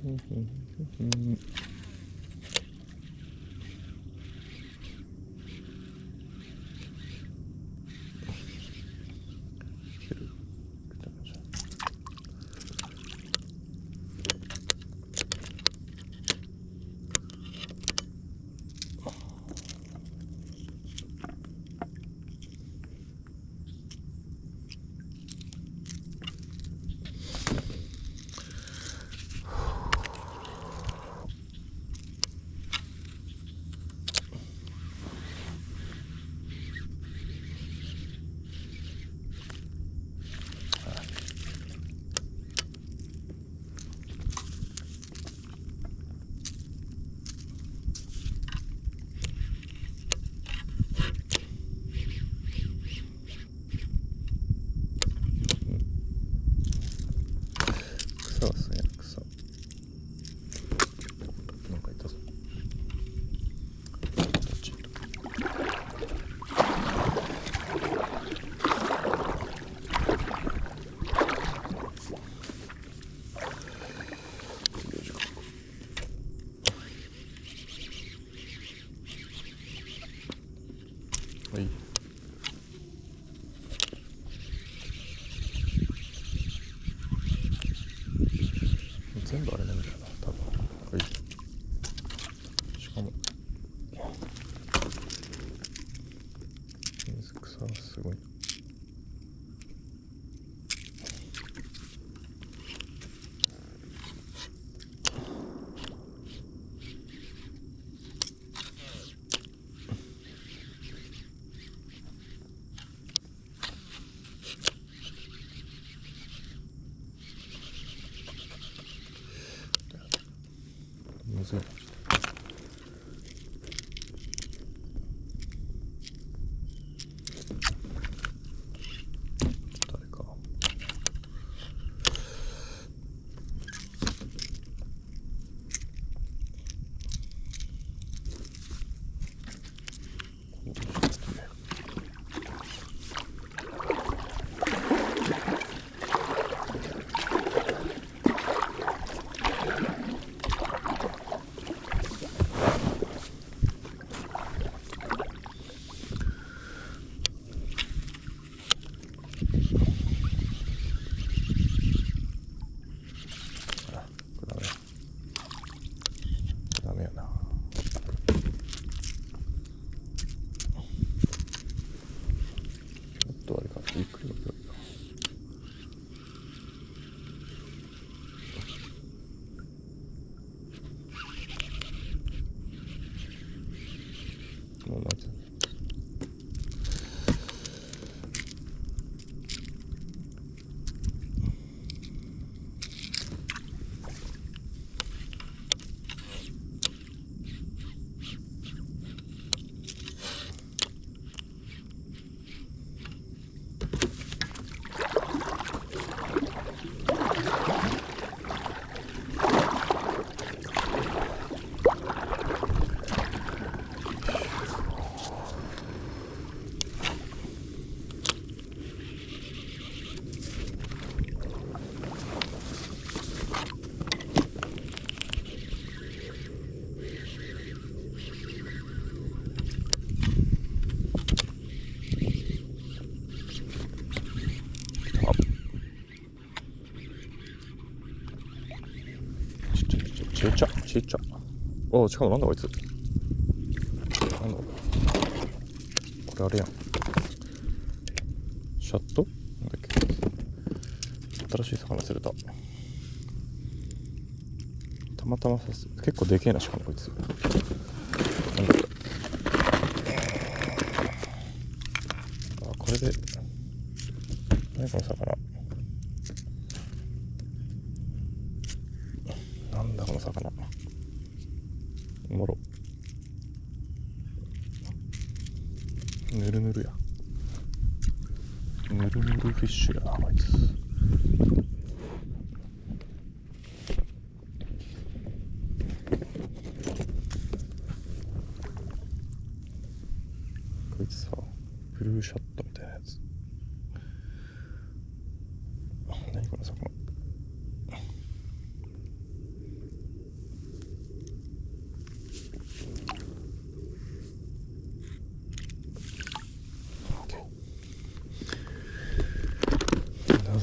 はい。全部あれなんだよな、多分。はい。しかも水草がすごい。むずいな。誰か。ダメやな。ちょっとあれか、ゆっくり分けようか。もう巻いてる。ちっちゃ。お、しかもなんだこいつ。なんだこれあれやん。シャットなんだっけ。新しい魚釣れた。たまたま刺す。結構でけえな、しかもこいつ。なんだこれ。あ、これで。何この魚。なんだこの魚。おもろ。ぬるぬるや。ぬるぬるフィッシュやな、こいつ。こいつさ、ブルーシャットみたいなやつ。何この魚。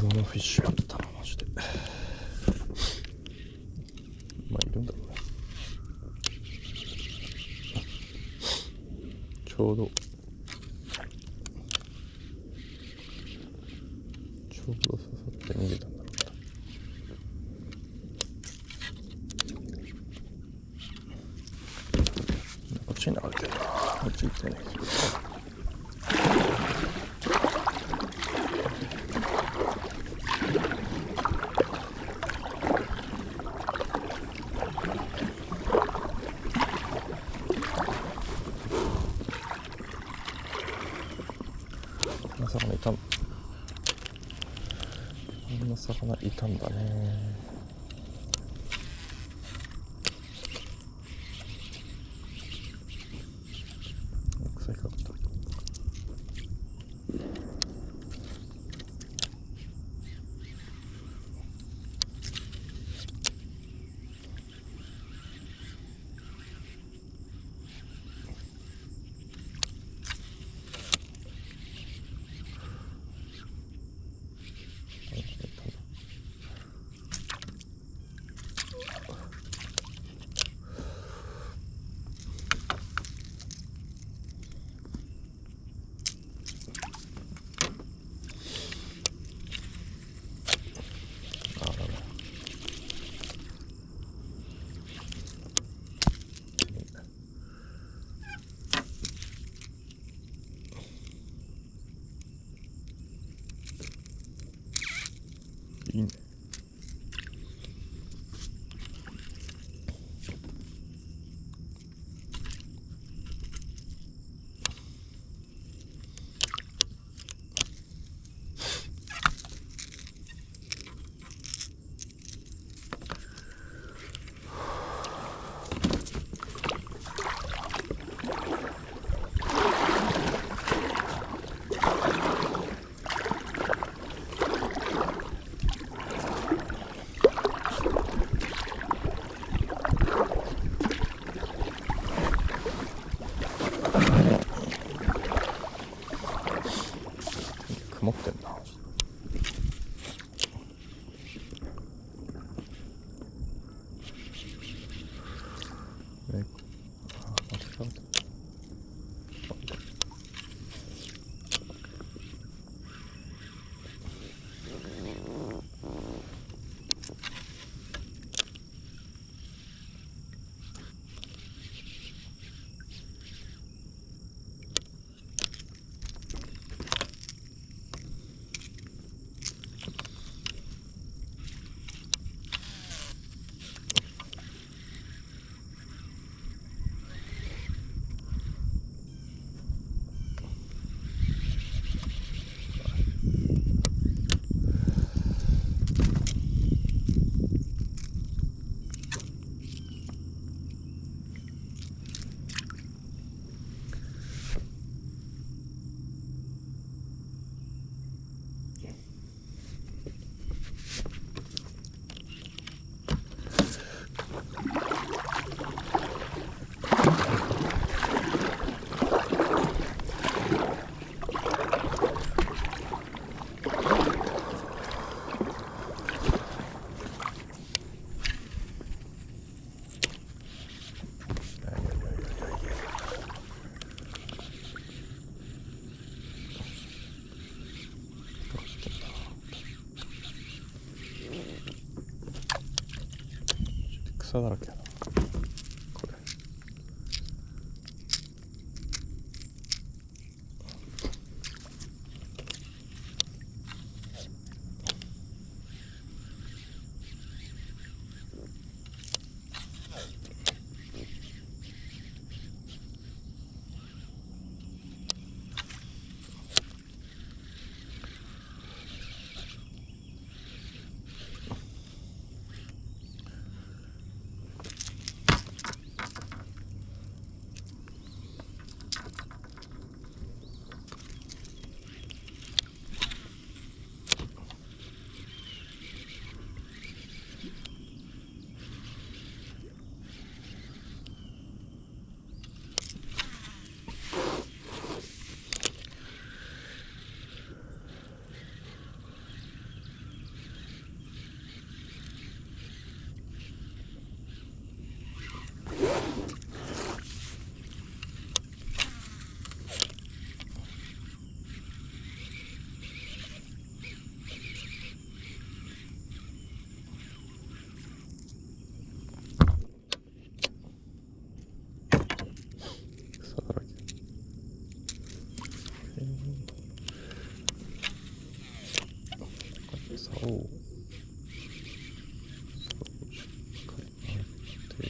謎のフィッシュやったなマジで。まあいるんだろうね。ちょうど刺さって逃げたんだろうな。こっちに流れてるな。こっち行ってね。魚いたんだ。こんな魚いたんだね。草引っかかった。いいね。曇ってんな。草だらけやなこれ。竿をしっかり当て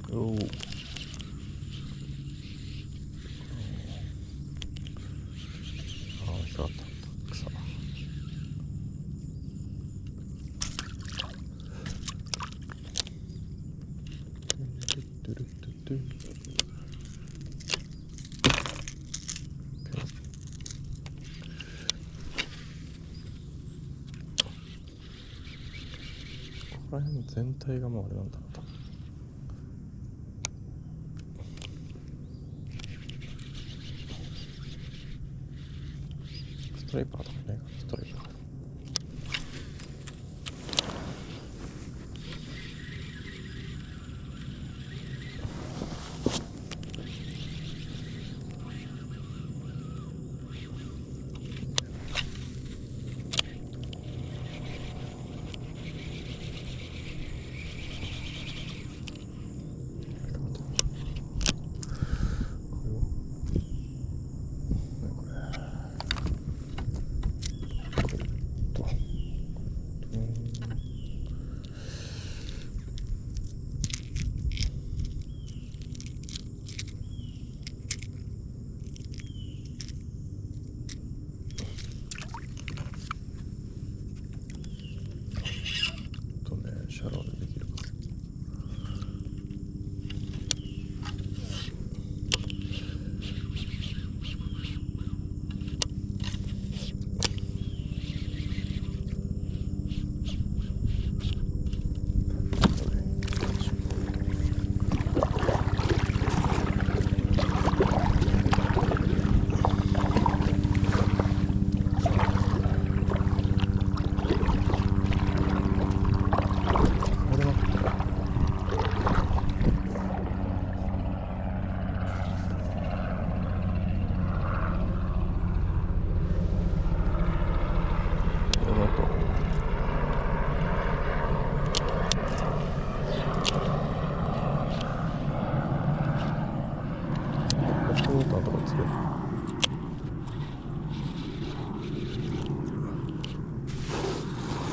おお。引っかかった。草。ここら辺全体がもうあれなんだろう。ストライパーとかね、ストライパー。シャローでできるか。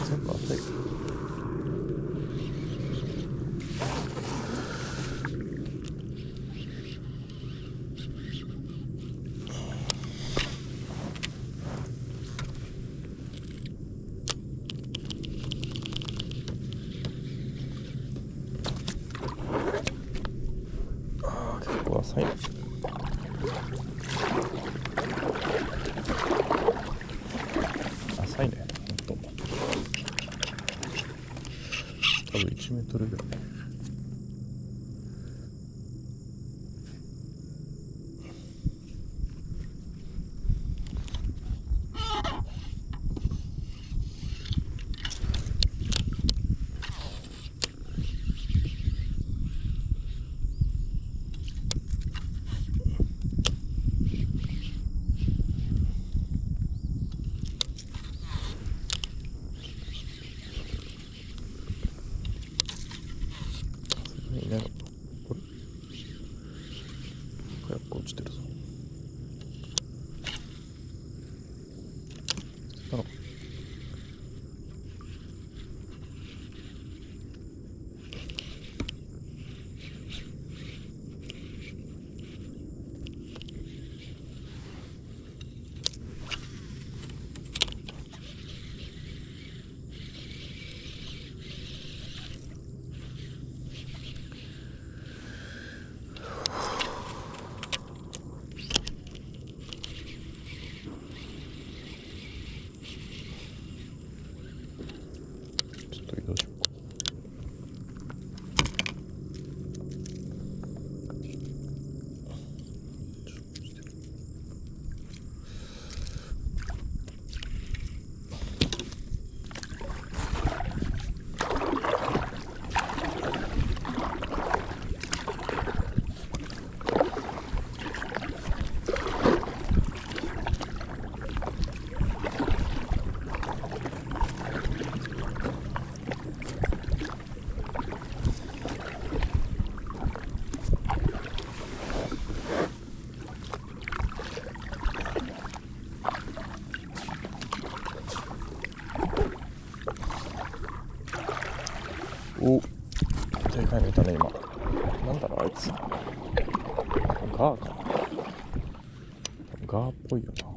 全部当てる。ああ、結構浅いね。浅いね、ほんと。多分1メートルぐらい。いないの？これ早く落ちてるぞ。捨てたのか。お、でかいのいたね今。なんだろうあいつ。ガーかな。ガーっぽいよな。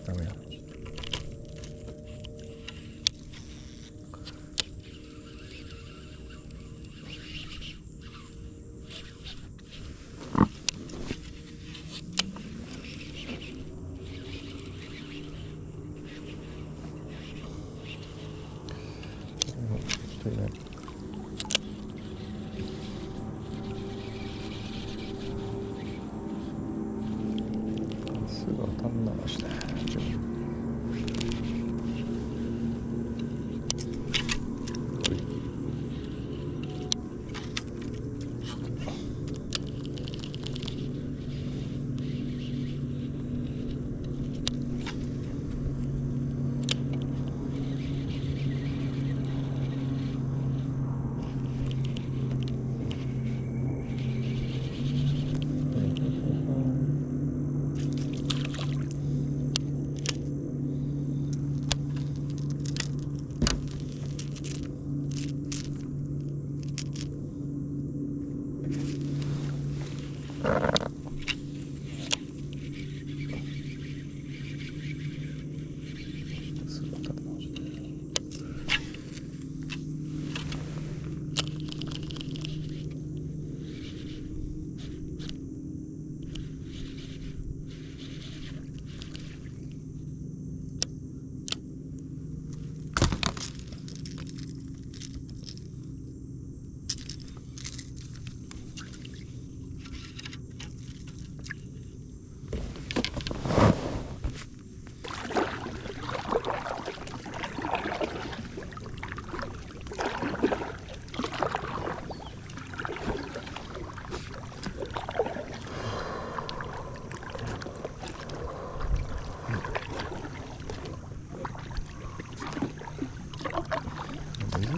ダメや。人いない。すぐ当たんなました。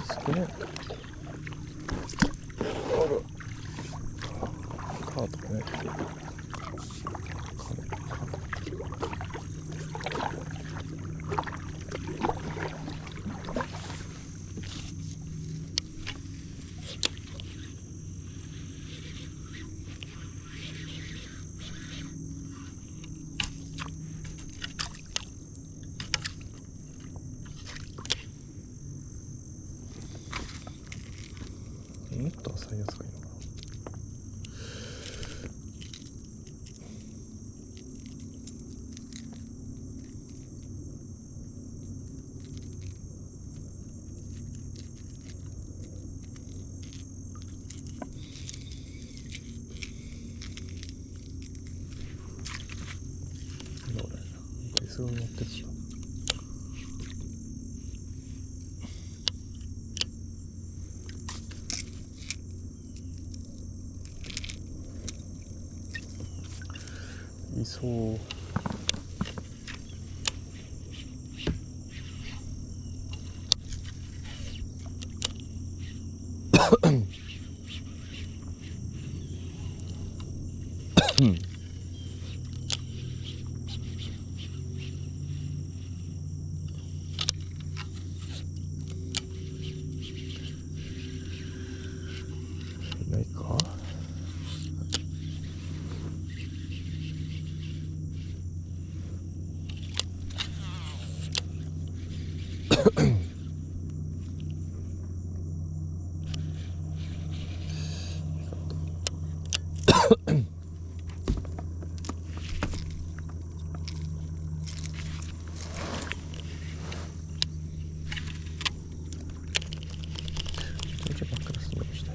少ね。カートね。もっと浅いやつがいいのかな。どうだよな。椅子を持ってった。そういないか。ちょっと真っ暗すぎました。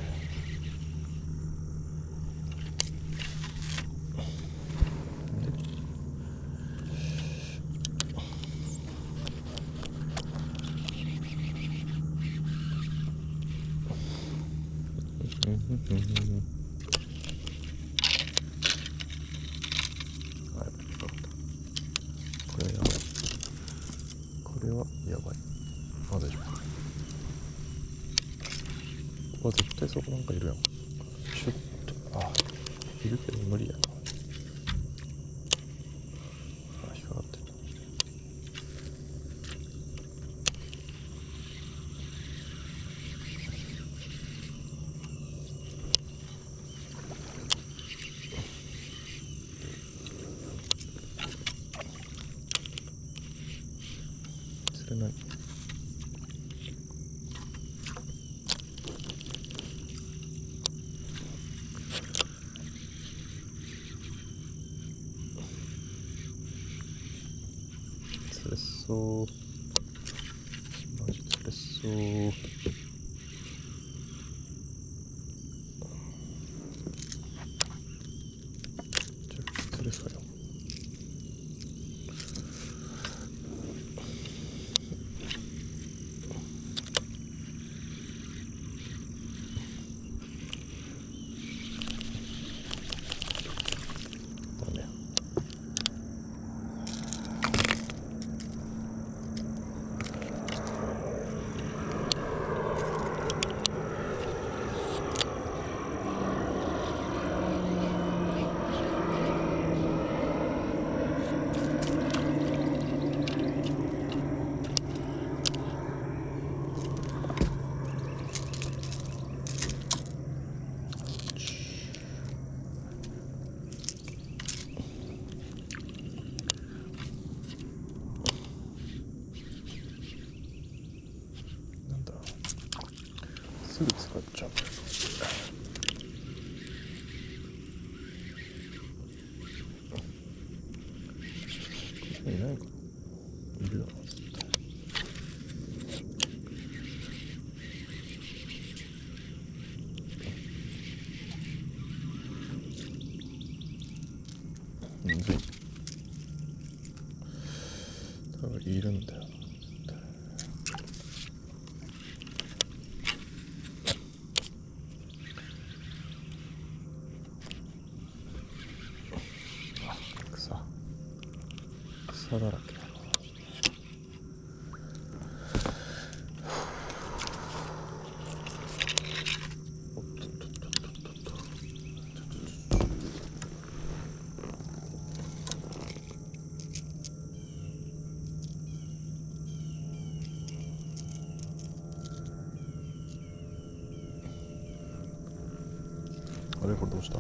これはやばい。あ、大丈夫。絶対そこなんかいるやん。ちょっと、いるけど無理やな。引っかかってる。釣れない。釣れそう。マジ釣れそう。釣れそうよ。ダメや。なんだ。すぐ使っちゃう。いないかな。いるよな。むずい。多分いるんだよな。草だらけだな。おっとっとっとっとっとっと。あれこれどうした？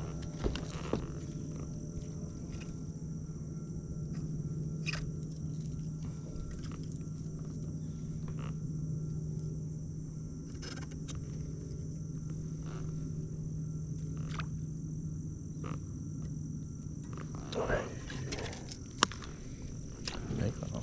いないかな。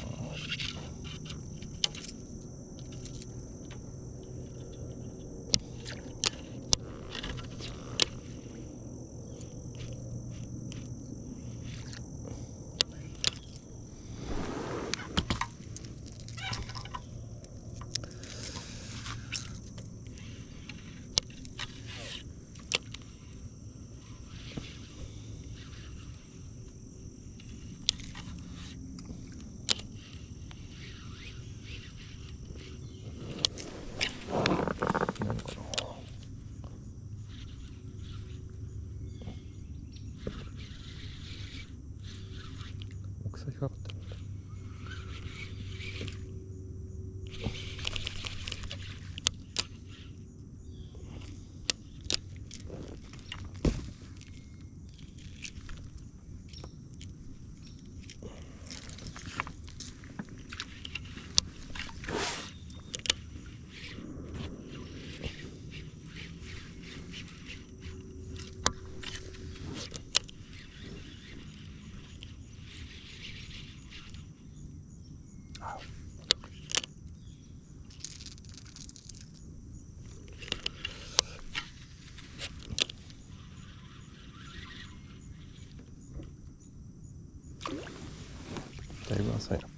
だいぶ浅いな。だ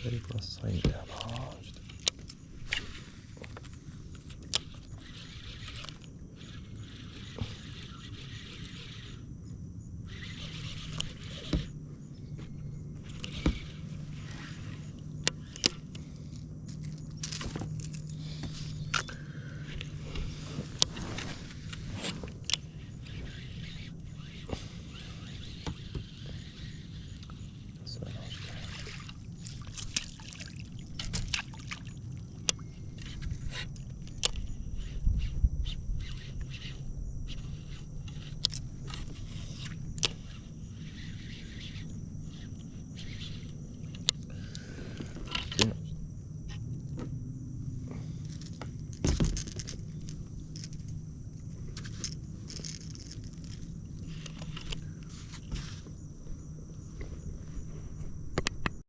いぶ浅いんだよな。